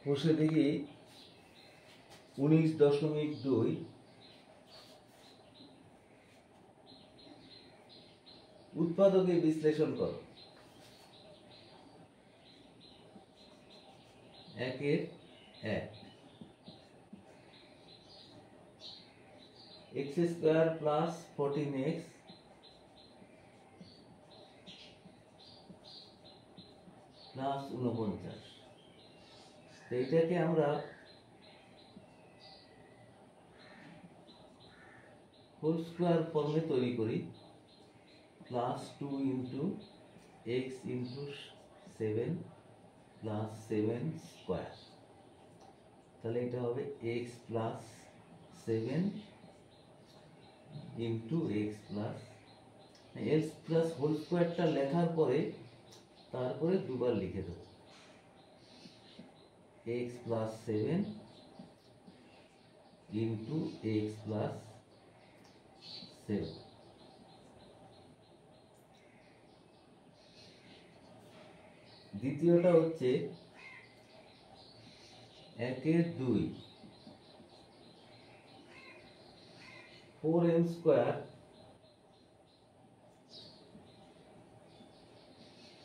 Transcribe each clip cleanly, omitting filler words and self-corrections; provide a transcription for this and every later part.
বসে দেখি 19.2 উৎপাদকে বিশ্লেষণ করো। একের এক x square plus 14x plus 49, এইটাকে আমরা হোল স্কয়ার ফর্মে তৈরি করি, plus 2 into x into 7 plus 7 square. তাহলে এটা হবে x plus 7 into x plus whole স্কয়ারটা লেখার পরে তারপরে দুবার লিখে দেবো, x plus 7 into x plus 7। দ্বিতীয়টা হচ্ছে একের 2 4m স্কয়ার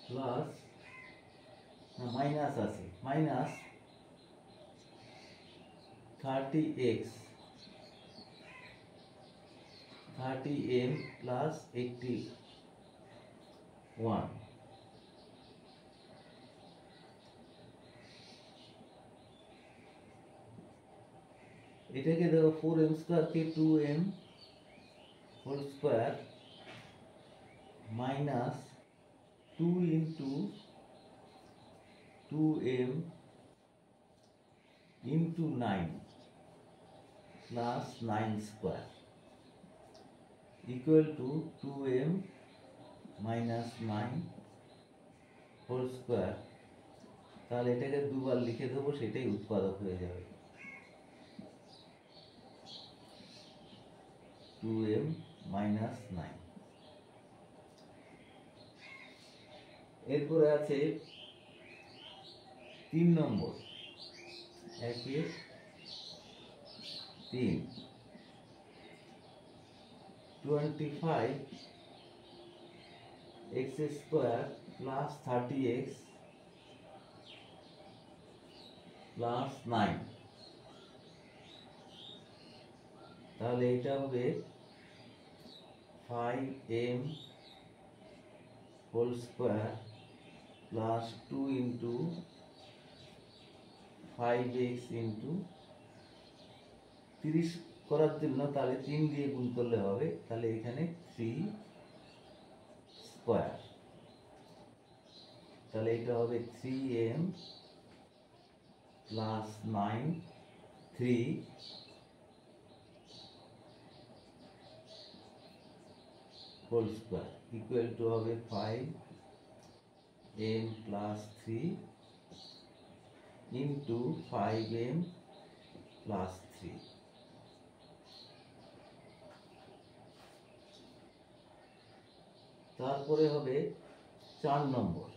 প্লাস মাইনাস আছে মাইনাস 30m প্লাস 81। এটাকে দেখো 4m স্কয়ারকে 2m whole square minus 2 into 2m into 9 plus 9 square equal to 2m minus 9 whole square. তাহলে এটাকে দুবার লিখে দেবো, সেটাই উৎপাদক হয়ে যাবে, 2m মাইনাস 9। এরপরে আছে 3 নম্বর, একের 3 25 x square plus 30x plus 9। তাহলে এটা হবে 5m whole square plus 2 into 5x into 30 করার জন্য তাহলে 3 দিয়ে গুণ করলে হবে, তাহলে এখানে 3 স্কয়ার। তাহলে এটা হবে 3m plus 9 3 whole square equal to হবে 5m plus 3 into 5m plus 3। তারপরে হবে 4 নম্বর,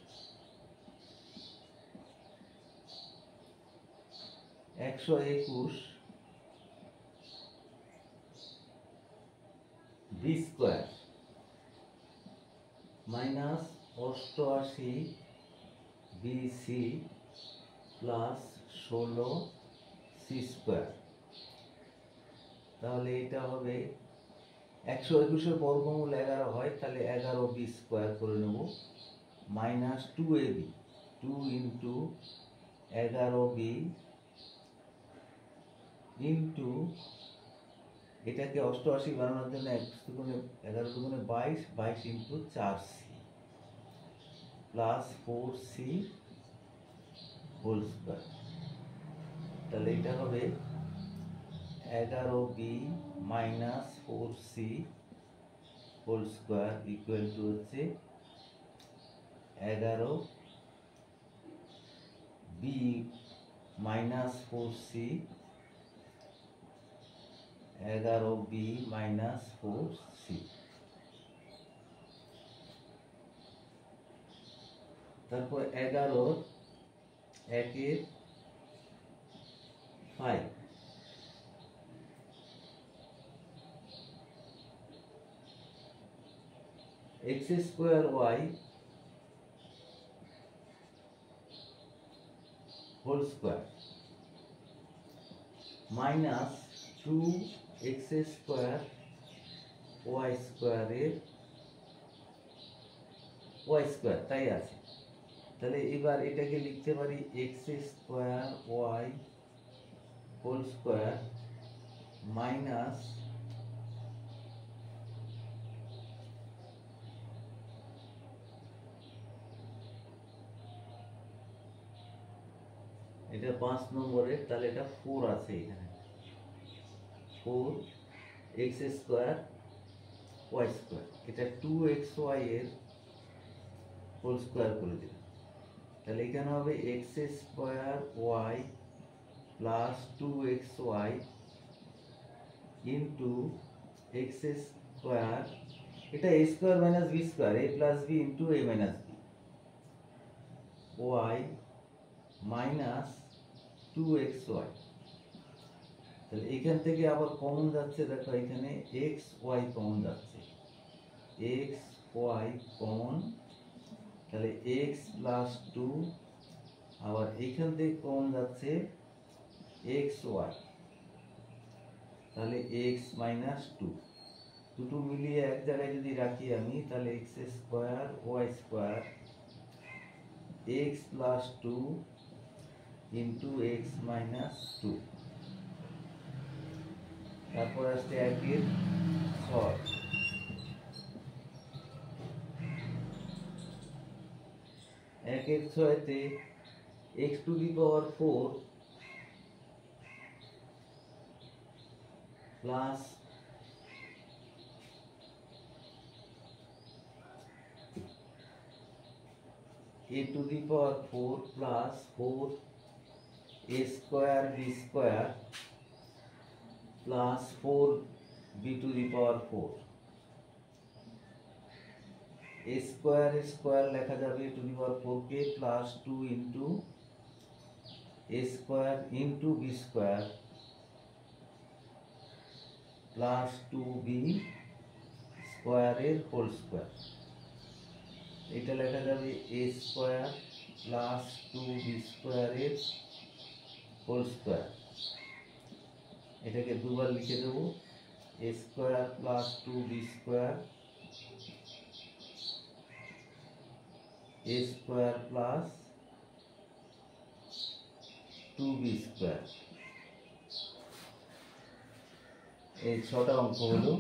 121 b square minus 88 bc plus 16 c square. তাহলে এটা হবে 121 বর্গমূল 11 হয়, তাহলে 11b স্কয়ার করে নেব, minus 2ab 2 into 11b into এটাকে 88 বানানোর জন্য 11 দুগুণে 22 22 into 4c plus 4c whole square. তাহলে এটা হবে 11b minus 4c whole square equal to হচ্ছে 11b minus 4c 11b minus 4c। তারপর 11 একের 5 x square y whole square minus 2x square y square এর y square তাই আছে। তাহলে এবার এটাকে লিখতে পারি x square y whole square minus এটা 5 নম্বরের, তাহলে এটা 4 আছে এখানে, 4 x স্কয়ার y স্কয়ার, এটা 2xy এর হোল স্কয়ার করে দিলাম। তাহলে এখানে হবে x square y plus 2xy into x square, এটা a square minus b square, a plus b into a minus b, y minus 2xy। তাহলে এখান থেকে আবার কমন যাচ্ছে, দেখো এখানে xy কমন যাচ্ছে, xy কমন, তাহলে x প্লাস 2, আবার এখান থেকে কমন যাচ্ছে xy, তাহলে x মাইনাস 2, দুটো মিলিয়ে এক জায়গায় যদি রাখি আমি, তাহলে x square y square x plus 2 into x minus 2, তারপর আসছে 1 এর 6, 1 এর 6-তে x to the power 4 plus a to the power 4 plus 4 a square b square plus 4 b to the power 4, a square লেখা যাবে to the power 4 K plus 2 into a square into b square plus 2b square এর whole square, এটা লেখা যাবে a square plus 2b square এর whole square, এটাকে দুবার লিখে দেব, a square plus 2b square, a square plus 2b square. এই 6টা অঙ্ক হলো।